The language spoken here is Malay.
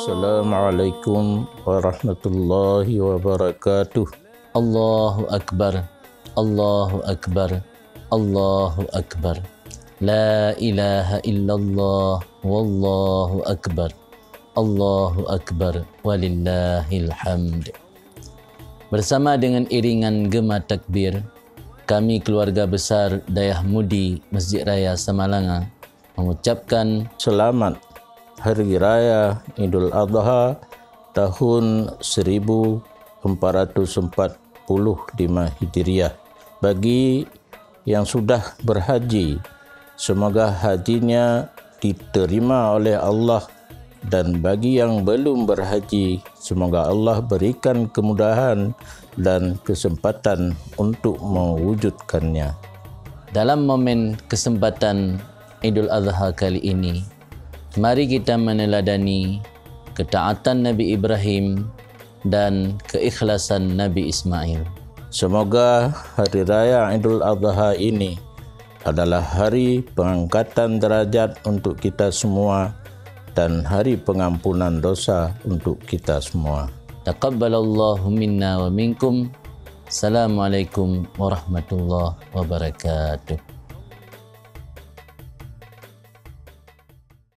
Assalamualaikum warahmatullahi wabarakatuh. Allahu Akbar, Allahu Akbar, Allahu Akbar. La ilaha illallah, wallahu akbar. Allahu Akbar, walillahil hamd. Bersama dengan iringan gema takbir, kami keluarga besar Dayah Mudi Masjid Raya Samalanga mengucapkan Selamat Hari Raya Idul Adha tahun 1445 Hijriah. Bagi yang sudah berhaji, semoga hajinya diterima oleh Allah, dan bagi yang belum berhaji, semoga Allah berikan kemudahan dan kesempatan untuk mewujudkannya. dalam momen kesempatan Idul Adha kali ini, mari kita meneladani ketaatan Nabi Ibrahim dan keikhlasan Nabi Ismail. Semoga Hari Raya Idul Adha ini adalah hari pengangkatan derajat untuk kita semua dan hari pengampunan dosa untuk kita semua. Taqabbalallahu minna wa minkum. Assalamualaikum warahmatullahi wabarakatuh.